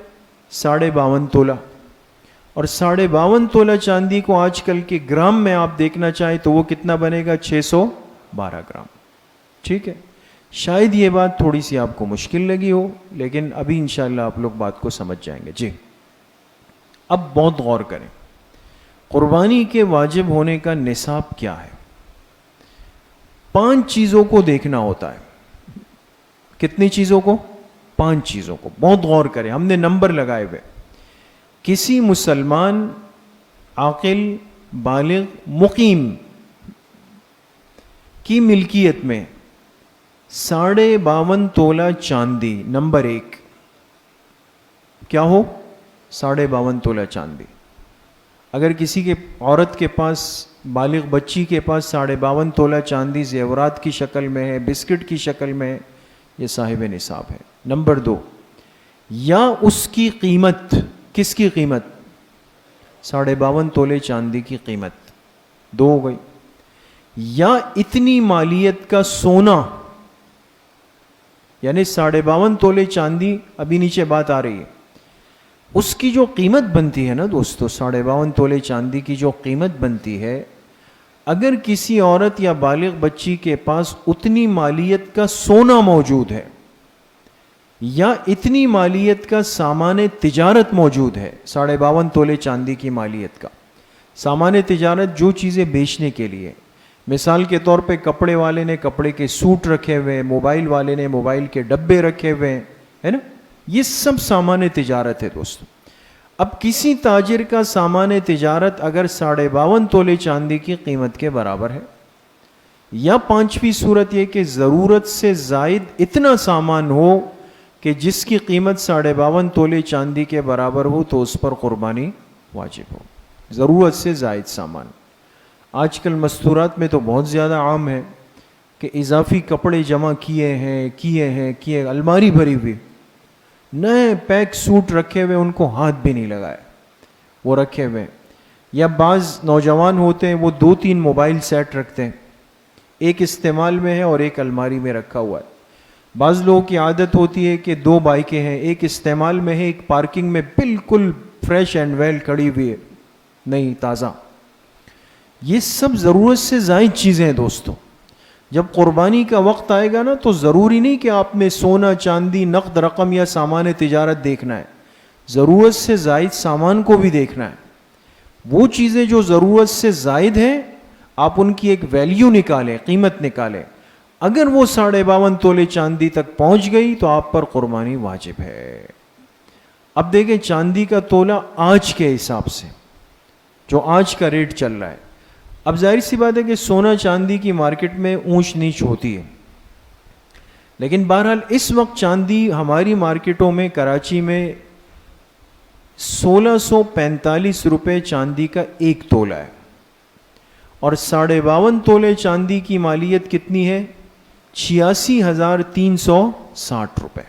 52.5 تولہ. اور 52.5 تولہ چاندی کو آج کل کے گرام میں آپ دیکھنا چاہیں تو وہ کتنا بنے گا؟ 612 گرام. ٹھیک ہے. شاید یہ بات تھوڑی سی آپ کو مشکل لگی ہو لیکن ابھی انشاءاللہ آپ لوگ بات کو سمجھ جائیں گے. جی اب بہت غور کریں. قربانی کے واجب ہونے کا نصاب کیا ہے؟ 5 چیزوں کو دیکھنا ہوتا ہے. کتنی چیزوں کو؟ 5 چیزوں کو. بہت غور کریں, ہم نے نمبر لگائے ہوئے. کسی مسلمان عاقل بالغ مقیم کی ملکیت میں 52.5 تولہ چاندی, نمبر 1 کیا ہو؟ 52.5 تولہ چاندی. اگر کسی کے عورت کے پاس, بالغ بچی کے پاس 52.5 تولہ چاندی زیورات کی شکل میں ہے, بسکٹ کی شکل میں ہے, یہ صاحب نصاب ہے. نمبر 2, یا اس کی قیمت. کس کی قیمت؟ 52.5 تولے چاندی کی قیمت. 2 ہو گئی. یا اتنی مالیت کا سونا, یعنی 52.5 تولے چاندی, ابھی نیچے بات آ رہی ہے, اس کی جو قیمت بنتی ہے نا دوستو, 52.5 تولے چاندی کی جو قیمت بنتی ہے, اگر کسی عورت یا بالغ بچی کے پاس اتنی مالیت کا سونا موجود ہے یا اتنی مالیت کا سامان تجارت موجود ہے, 52.5 تولے چاندی کی مالیت کا سامان تجارت, جو چیزیں بیچنے کے لیے, مثال کے طور پہ کپڑے والے نے کپڑے کے سوٹ رکھے ہوئے, موبائل والے نے موبائل کے ڈبے رکھے ہوئے, ہے نا, یہ سب سامان تجارت ہے دوستو. اب کسی تاجر کا سامان تجارت اگر 52.5 تولے چاندی کی قیمت کے برابر ہے, یا 5ویں صورت یہ کہ ضرورت سے زائد اتنا سامان ہو کہ جس کی قیمت 52.5 تولے چاندی کے برابر ہو تو اس پر قربانی واجب ہو. ضرورت سے زائد سامان. آج کل مستورات میں تو بہت زیادہ عام ہے کہ اضافی کپڑے جمع کیے, الماری بھری ہوئی, نئے پیک سوٹ رکھے ہوئے, ان کو ہاتھ بھی نہیں لگائے, وہ رکھے ہوئے. یا بعض نوجوان ہوتے ہیں وہ 2-3 موبائل سیٹ رکھتے ہیں, ایک استعمال میں ہے اور ایک الماری میں رکھا ہوا ہے. بعض لوگوں کی عادت ہوتی ہے کہ 2 بائکیں ہیں, ایک استعمال میں ہے, ایک پارکنگ میں بالکل فریش اینڈ ویل کھڑی ہوئی ہے, نہیں تازہ. یہ سب ضرورت سے زائد چیزیں ہیں دوستو. جب قربانی کا وقت آئے گا نا تو ضروری نہیں کہ آپ نے سونا چاندی نقد رقم یا سامان تجارت دیکھنا ہے, ضرورت سے زائد سامان کو بھی دیکھنا ہے. وہ چیزیں جو ضرورت سے زائد ہیں آپ ان کی ایک ویلیو نکالیں, قیمت نکالیں. اگر وہ 52.5 تولے چاندی تک پہنچ گئی تو آپ پر قربانی واجب ہے. اب دیکھیں چاندی کا تولہ آج کے حساب سے, جو آج کا ریٹ چل رہا ہے. اب ظاہر سی بات ہے کہ سونا چاندی کی مارکیٹ میں اونچ نیچ ہوتی ہے, لیکن بہرحال اس وقت چاندی ہماری مارکیٹوں میں کراچی میں 1645 روپے چاندی کا 1 تولہ ہے, اور 52.5 تولے چاندی کی مالیت کتنی ہے؟ 86,360 روپے.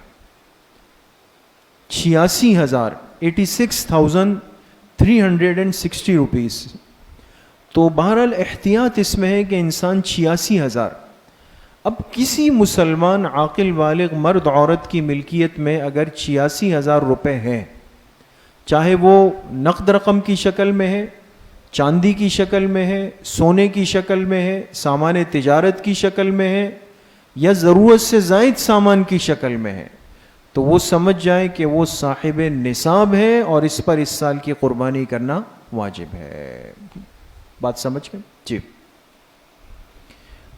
86,360 روپیز. تو بہرحال احتیاط اس میں ہے کہ انسان 86,000. اب کسی مسلمان عاقل بالغ مرد عورت کی ملکیت میں اگر 86,000 روپے ہیں, چاہے وہ نقد رقم کی شکل میں ہے, چاندی کی شکل میں ہے, سونے کی شکل میں ہے, سامان تجارت کی شکل میں ہے, یا ضرورت سے زائد سامان کی شکل میں ہے, تو وہ سمجھ جائے کہ وہ صاحب نصاب ہے اور اس پر اس سال کی قربانی کرنا واجب ہے. بات سمجھ گئے؟ جی.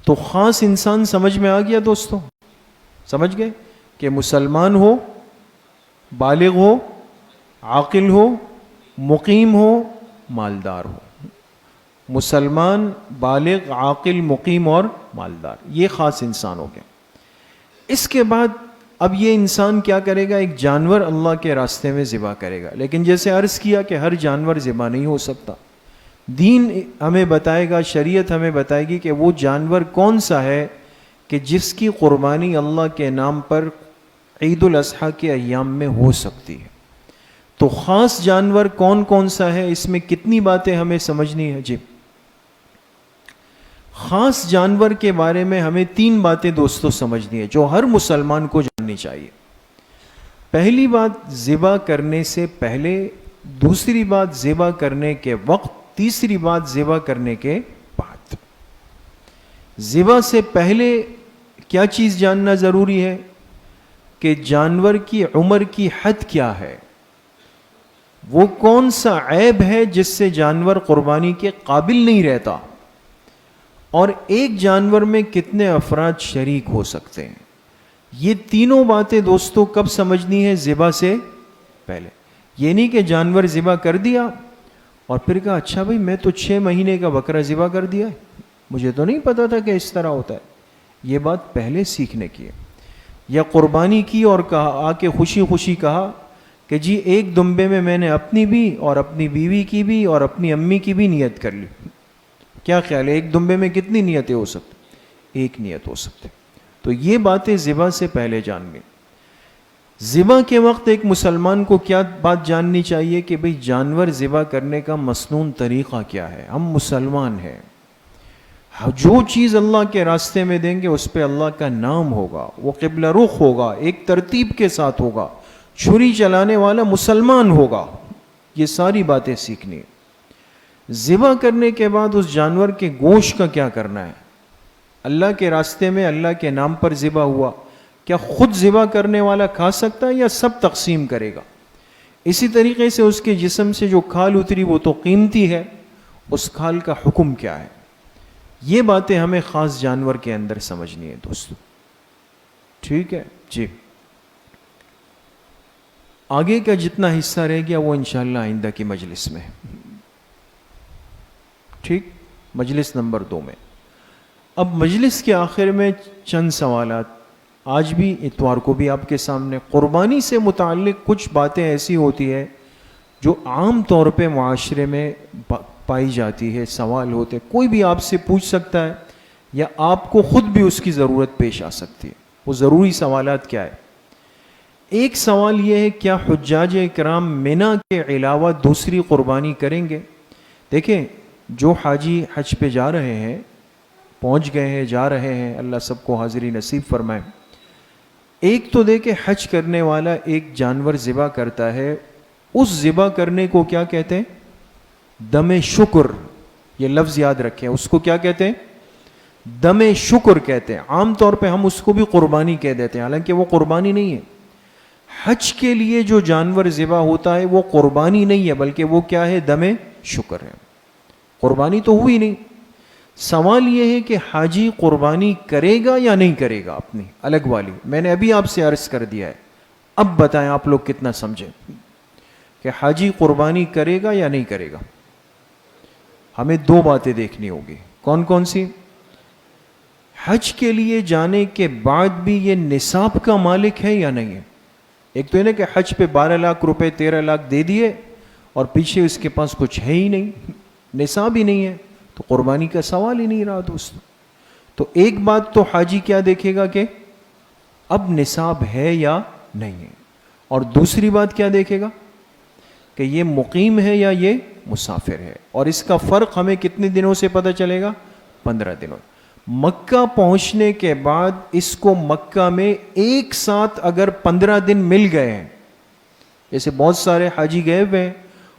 تو خاص انسان سمجھ میں آ گیا دوستو, سمجھ گئے کہ مسلمان ہو, بالغ ہو, عاقل ہو, مقیم ہو, مالدار ہو. مسلمان, بالغ, عاقل, مقیم اور مالدار, یہ خاص انسان ہو گیا. اس کے بعد اب یہ انسان کیا کرے گا؟ ایک جانور اللہ کے راستے میں ذبح کرے گا، لیکن جیسے عرض کیا کہ ہر جانور ذبح نہیں ہو سکتا. دین ہمیں بتائے گا، شریعت ہمیں بتائے گی کہ وہ جانور کون سا ہے کہ جس کی قربانی اللہ کے نام پر عید الاضحیٰ کے ایام میں ہو سکتی ہے. تو خاص جانور کون کون سا ہے، اس میں کتنی باتیں ہمیں سمجھنی ہے؟ جی، خاص جانور کے بارے میں ہمیں 3 باتیں دوستو سمجھنی ہے جو ہر مسلمان کو جاننی چاہیے. پہلی بات ذبح کرنے سے پہلے، دوسری بات ذبح کرنے کے وقت، تیسری بات ذبح کرنے کے بعد. ذبح سے پہلے کیا چیز جاننا ضروری ہے کہ جانور کی عمر کی حد کیا ہے، وہ کون سا عیب ہے جس سے جانور قربانی کے قابل نہیں رہتا، اور ایک جانور میں کتنے افراد شریک ہو سکتے ہیں. یہ تینوں باتیں دوستو کب سمجھنی ہے؟ ذبح سے پہلے. یہ نہیں کہ جانور ذبح کر دیا اور پھر کہا اچھا بھائی میں تو 6 مہینے کا بکرا ذبح کر دیا ہے، مجھے تو نہیں پتا تھا کہ اس طرح ہوتا ہے. یہ بات پہلے سیکھنے کی ہے. یا قربانی کی اور کہا، آ کے خوشی خوشی کہا کہ جی ایک دمبے میں نے اپنی بھی اور اپنی بیوی کی بھی اور اپنی امی کی بھی نیت کر لی. کیا خیال ہے ایک دمبے میں کتنی نیتیں ہو سکتی؟ ایک نیت ہو سکتی. تو یہ باتیں ذبح سے پہلے جان گئے. ذبح کے وقت ایک مسلمان کو کیا بات جاننی چاہیے کہ بھئی جانور ذبح کرنے کا مسنون طریقہ کیا ہے. ہم مسلمان ہیں، جو چیز اللہ کے راستے میں دیں گے اس پہ اللہ کا نام ہوگا، وہ قبلہ رخ ہوگا، ایک ترتیب کے ساتھ ہوگا، چھری چلانے والا مسلمان ہوگا. یہ ساری باتیں سیکھنی ہے. ذبح کرنے کے بعد اس جانور کے گوشت کا کیا کرنا ہے؟ اللہ کے راستے میں اللہ کے نام پر ذبح ہوا، کیا خود ذبح کرنے والا کھا سکتا ہے یا سب تقسیم کرے گا؟ اسی طریقے سے اس کے جسم سے جو کھال اتری وہ تو قیمتی ہے، اس کھال کا حکم کیا ہے؟ یہ باتیں ہمیں خاص جانور کے اندر سمجھنی ہے دوستو. ٹھیک ہے جی. آگے کا جتنا حصہ رہ گیا وہ انشاءاللہ آئندہ کی مجلس میں. ٹھیک، مجلس نمبر 2 میں. اب مجلس کے آخر میں چند سوالات، آج بھی اتوار کو بھی آپ کے سامنے. قربانی سے متعلق کچھ باتیں ایسی ہوتی ہے جو عام طور پہ معاشرے میں پائی جاتی ہے، سوال ہوتے، کوئی بھی آپ سے پوچھ سکتا ہے یا آپ کو خود بھی اس کی ضرورت پیش آ سکتی ہے. وہ ضروری سوالات کیا ہے؟ ایک سوال یہ ہے کیا حجاج اکرام منی کے علاوہ دوسری قربانی کریں گے؟ دیکھیں، جو حاجی حج پہ جا رہے ہیں، پہنچ گئے ہیں، جا رہے ہیں، اللہ سب کو حاضری نصیب فرمائے. ایک تو دیکھیں حج کرنے والا ایک جانور ذبح کرتا ہے، اس ذبح کرنے کو کیا کہتے ہیں؟ دم شکر. یہ لفظ یاد رکھیں، اس کو کیا کہتے ہیں؟ دم شکر کہتے ہیں. عام طور پہ ہم اس کو بھی قربانی کہہ دیتے ہیں، حالانکہ وہ قربانی نہیں ہے. حج کے لیے جو جانور ذبح ہوتا ہے وہ قربانی نہیں ہے، بلکہ وہ کیا ہے؟ دم شکر ہے. قربانی تو ہوئی نہیں. سوال یہ ہے کہ حاجی قربانی کرے گا یا نہیں کرے گا اپنی الگ والی. میں نے ابھی آپ سے عرض کر دیا ہے، اب بتائیں آپ لوگ کتنا سمجھیں کہ حاجی قربانی کرے گا یا نہیں کرے گا. ہمیں 2 باتیں دیکھنی ہوگی. کون کون سی؟ حج کے لیے جانے کے بعد بھی یہ نصاب کا مالک ہے یا نہیں ہے. ایک تو یہ نا کہ حج پہ 12 لاکھ روپے 13 لاکھ دے دیے اور پیچھے اس کے پاس کچھ ہے ہی نہیں، نصاب ہی نہیں ہے، تو قربانی کا سوال ہی نہیں رہا دوست. تو ایک بات تو حاجی کیا دیکھے گا کہ اب نصاب ہے یا نہیں ہے، اور دوسری بات کیا دیکھے گا کہ یہ مقیم ہے یا یہ مسافر ہے. اور اس کا فرق ہمیں کتنے دنوں سے پتہ چلے گا؟ 15 دنوں. مکہ پہنچنے کے بعد اس کو مکہ میں ایک ساتھ اگر 15 دن مل گئے ہیں، جیسے بہت سارے حاجی گئے ہوئے ہیں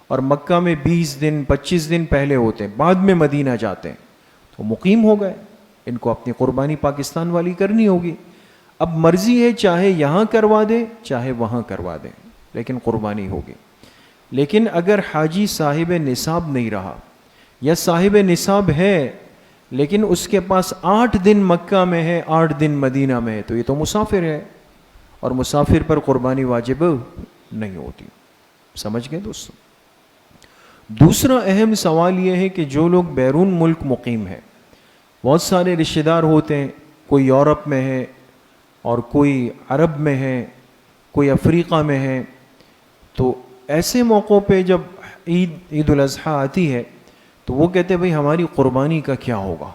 اور مکہ میں 20 دن 25 دن پہلے ہوتے ہیں، بعد میں مدینہ جاتے ہیں، تو مقیم ہو گئے. ان کو اپنی قربانی پاکستان والی کرنی ہوگی. اب مرضی ہے چاہے یہاں کروا دے چاہے وہاں کروا دے، لیکن قربانی ہوگی. لیکن اگر حاجی صاحب نصاب نہیں رہا یا صاحب نصاب ہے لیکن اس کے پاس 8 دن مکہ میں ہے 8 دن مدینہ میں ہے، تو یہ تو مسافر ہے، اور مسافر پر قربانی واجب نہیں ہوتی. سمجھ گئے دوستو؟ دوسرا اہم سوال یہ ہے کہ جو لوگ بیرون ملک مقیم ہیں، بہت سارے رشتہ دار ہوتے ہیں، کوئی یورپ میں ہے، اور کوئی عرب میں ہے، کوئی افریقہ میں ہے، تو ایسے موقعوں پہ جب عید الاضحیٰ آتی ہے تو وہ کہتے ہیں بھئی ہماری قربانی کا کیا ہوگا،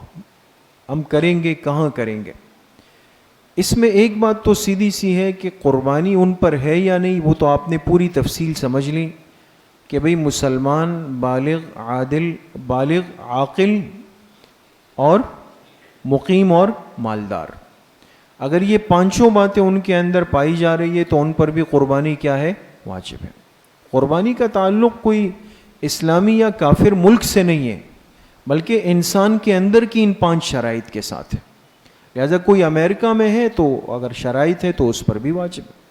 ہم کریں گے کہاں کریں گے؟ اس میں ایک بات تو سیدھی سی ہے کہ قربانی ان پر ہے یا نہیں، وہ تو آپ نے پوری تفصیل سمجھ لی کہ بھئی مسلمان بالغ عادل بالغ عاقل اور مقیم اور مالدار، اگر یہ پانچوں باتیں ان کے اندر پائی جا رہی ہے تو ان پر بھی قربانی کیا ہے؟ واجب ہے۔ قربانی کا تعلق کوئی اسلامی یا کافر ملک سے نہیں ہے، بلکہ انسان کے اندر کی ان 5 شرائط کے ساتھ ہے۔ لہذا کوئی امریکہ میں ہے تو اگر شرائط ہے تو اس پر بھی واجب ہے۔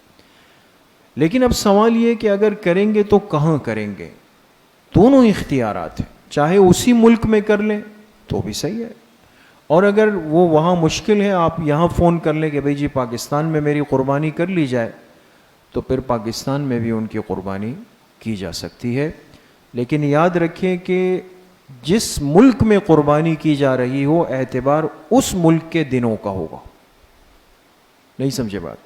لیکن اب سوال یہ کہ اگر کریں گے تو کہاں کریں گے؟ دونوں اختیارات ہیں، چاہے اسی ملک میں کر لیں تو بھی صحیح ہے، اور اگر وہ وہاں مشکل ہے آپ یہاں فون کر لیں کہ بھئی جی پاکستان میں میری قربانی کر لی جائے، تو پھر پاکستان میں بھی ان کی قربانی کی جا سکتی ہے۔ لیکن یاد رکھیں کہ جس ملک میں قربانی کی جا رہی ہو اعتبار اس ملک کے دنوں کا ہوگا۔ نہیں سمجھے بات؟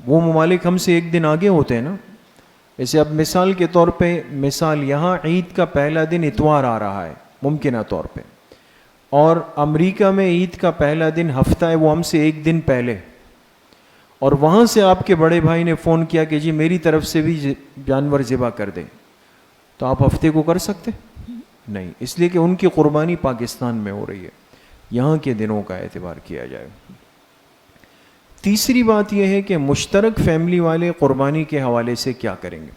وہ ممالک ہم سے ایک دن آگے ہوتے ہیں نا، جیسے اب مثال کے طور پہ یہاں عید کا پہلا دن اتوار آ رہا ہے ممکنہ طور پہ، اور امریکہ میں عید کا پہلا دن ہفتہ ہے، وہ ہم سے ایک دن پہلے، اور وہاں سے آپ کے بڑے بھائی نے فون کیا کہ جی میری طرف سے بھی جانور ذبح کر دیں، تو آپ ہفتے کو کر سکتے؟ نہیں، اس لیے کہ ان کی قربانی پاکستان میں ہو رہی ہے، یہاں کے دنوں کا اعتبار کیا جائے۔ تیسری بات یہ ہے کہ مشترک فیملی والے قربانی کے حوالے سے کیا کریں گے؟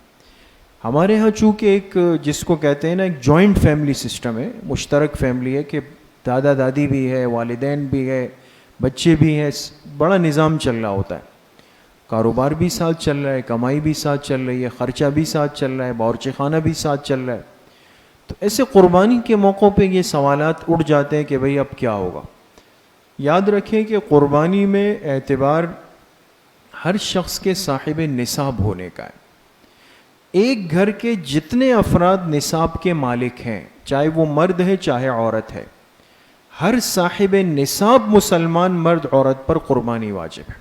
ہمارے ہاں چونکہ ایک جس کو کہتے ہیں نا ایک جوائنٹ فیملی سسٹم ہے، مشترک فیملی ہے کہ دادا دادی بھی ہے، والدین بھی ہے، بچے بھی ہیں، بڑا نظام چل رہا ہوتا ہے، کاروبار بھی ساتھ چل رہا ہے، کمائی بھی ساتھ چل رہی ہے، خرچہ بھی ساتھ چل رہا ہے، باورچی خانہ بھی ساتھ چل رہا ہے، تو ایسے قربانی کے موقعوں پہ یہ سوالات اٹھ جاتے ہیں کہ بھئی اب کیا ہوگا۔ یاد رکھیں کہ قربانی میں اعتبار ہر شخص کے صاحب نصاب ہونے کا ہے۔ ایک گھر کے جتنے افراد نصاب کے مالک ہیں، چاہے وہ مرد ہے چاہے عورت ہے، ہر صاحب نصاب مسلمان مرد عورت پر قربانی واجب ہے،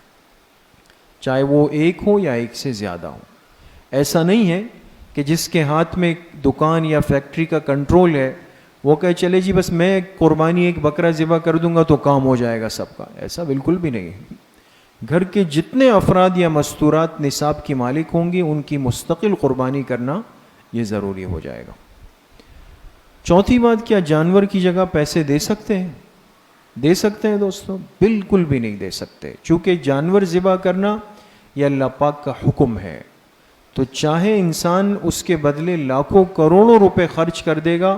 چاہے وہ ایک ہو یا ایک سے زیادہ ہو۔ ایسا نہیں ہے کہ جس کے ہاتھ میں دکان یا فیکٹری کا کنٹرول ہے وہ کہے چلے جی بس میں قربانی ایک بکرا ذبح کر دوں گا تو کام ہو جائے گا سب کا، ایسا بالکل بھی نہیں ہے۔ گھر کے جتنے افراد یا مستورات نصاب کی مالک ہوں گے ان کی مستقل قربانی کرنا یہ ضروری ہو جائے گا۔ چوتھی بات، کیا جانور کی جگہ پیسے دے سکتے ہیں؟ دے سکتے ہیں دوستو؟ بالکل بھی نہیں دے سکتے، چونکہ جانور ذبح کرنا یہ اللہ پاک کا حکم ہے، تو چاہے انسان اس کے بدلے لاکھوں کروڑوں روپے خرچ کر دے گا،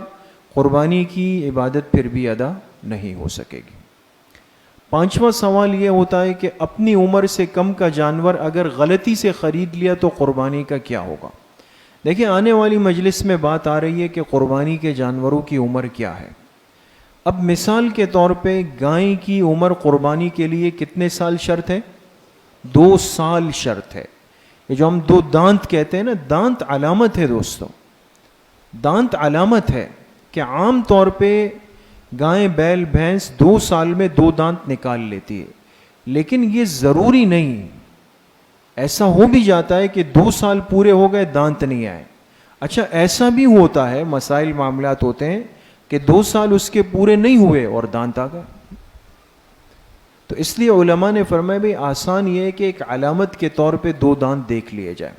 قربانی کی عبادت پھر بھی ادا نہیں ہو سکے گی۔ پانچواں سوال یہ ہوتا ہے کہ اپنی عمر سے کم کا جانور اگر غلطی سے خرید لیا تو قربانی کا کیا ہوگا؟ دیکھیں آنے والی مجلس میں بات آ رہی ہے کہ قربانی کے جانوروں کی عمر کیا ہے۔ اب مثال کے طور پہ گائے کی عمر قربانی کے لیے کتنے سال شرط ہے؟ 2 سال شرط ہے۔ یہ جو ہم 2 دانت کہتے ہیں نا، دانت علامت ہے دوستو، دانت علامت ہے کہ عام طور پہ گائے بیل بھینس 2 سال میں 2 دانت نکال لیتی ہے، لیکن یہ ضروری نہیں، ایسا ہو بھی جاتا ہے کہ 2 سال پورے ہو گئے دانت نہیں آئے۔ اچھا ایسا بھی ہوتا ہے، مسائل معاملات ہوتے ہیں کہ 2 سال اس کے پورے نہیں ہوئے اور دانت آ گئے، تو اس لیے علماء نے فرمایا بھی آسان یہ ہے کہ ایک علامت کے طور پہ 2 دانت دیکھ لیے جائیں،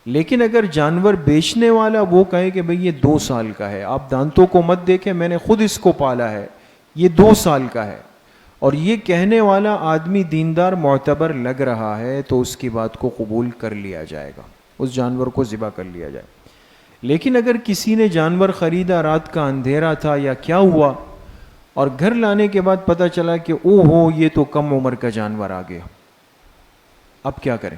لیکن اگر جانور بیچنے والا وہ کہے کہ بھئی یہ 2 سال کا ہے، آپ دانتوں کو مت دیکھیں، میں نے خود اس کو پالا ہے، یہ 2 سال کا ہے، اور یہ کہنے والا آدمی دیندار معتبر لگ رہا ہے تو اس کی بات کو قبول کر لیا جائے گا، اس جانور کو ذبح کر لیا جائے۔ لیکن اگر کسی نے جانور خریدا، رات کا اندھیرا تھا یا کیا ہوا، اور گھر لانے کے بعد پتہ چلا کہ او ہو یہ تو کم عمر کا جانور آ گیا، اب کیا کریں؟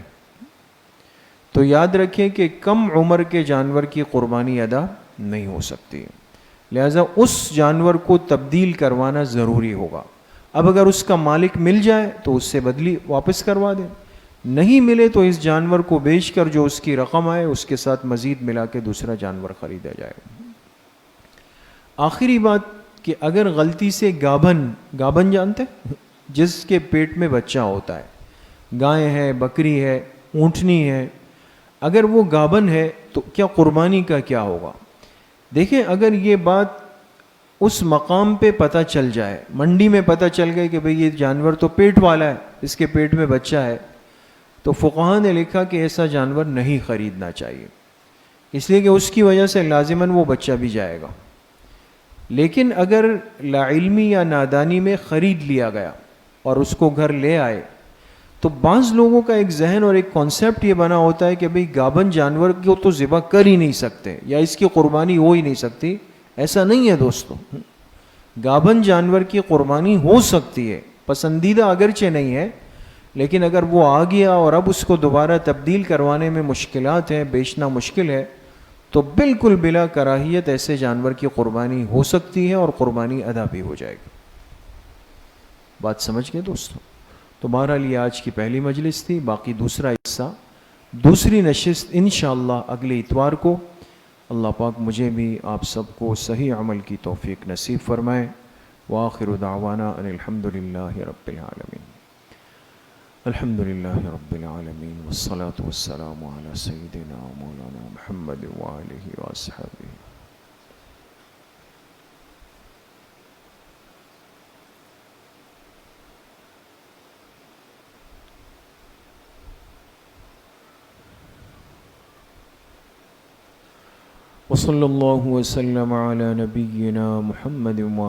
تو یاد رکھیں کہ کم عمر کے جانور کی قربانی ادا نہیں ہو سکتی، لہذا اس جانور کو تبدیل کروانا ضروری ہوگا۔ اب اگر اس کا مالک مل جائے تو اس سے بدلی واپس کروا دیں، نہیں ملے تو اس جانور کو بیچ کر جو اس کی رقم آئے اس کے ساتھ مزید ملا کے دوسرا جانور خریدا جائے۔ آخری بات کہ اگر غلطی سے گابن جانتے جس کے پیٹ میں بچہ ہوتا ہے، گائے ہے، بکری ہے، اونٹنی ہے، اگر وہ گابن ہے تو کیا قربانی کا کیا ہوگا؟ دیکھیں، اگر یہ بات اس مقام پہ پتہ چل جائے، منڈی میں پتہ چل گئے کہ بھئی یہ جانور تو پیٹ والا ہے، اس کے پیٹ میں بچہ ہے، تو فقہاء نے لکھا کہ ایسا جانور نہیں خریدنا چاہیے، اس لیے کہ اس کی وجہ سے لازماً وہ بچہ بھی جائے گا۔ لیکن اگر لا علمی یا نادانی میں خرید لیا گیا اور اس کو گھر لے آئے، تو بعض لوگوں کا ایک ذہن اور ایک کانسیپٹ یہ بنا ہوتا ہے کہ بھئی گابن جانور کو تو ذبح کر ہی نہیں سکتے یا اس کی قربانی ہو ہی نہیں سکتی۔ ایسا نہیں ہے دوستو، گابن جانور کی قربانی ہو سکتی ہے، پسندیدہ اگرچہ نہیں ہے، لیکن اگر وہ آ گیا اور اب اس کو دوبارہ تبدیل کروانے میں مشکلات ہیں، بیچنا مشکل ہے، تو بالکل بلا کراہیت ایسے جانور کی قربانی ہو سکتی ہے اور قربانی ادا بھی ہو جائے گی۔ بات سمجھ گئے دوستو؟ تو بہرحال یہ آج کی پہلی مجلس تھی، باقی دوسرا حصہ، دوسری نشست انشاءاللہ اگلے اتوار کو۔ اللہ پاک مجھے بھی آپ سب کو صحیح عمل کی توفیق نصیب فرمائے۔ وآخر دعوانا ان الحمدللہ رب العالمین۔ الحمدللہ رب العالمین والصلاة والسلام علی سیدنا مولانا محمد وآلہ وصحبہ۔ وصلی اللہ وسلم علی نبینا محمد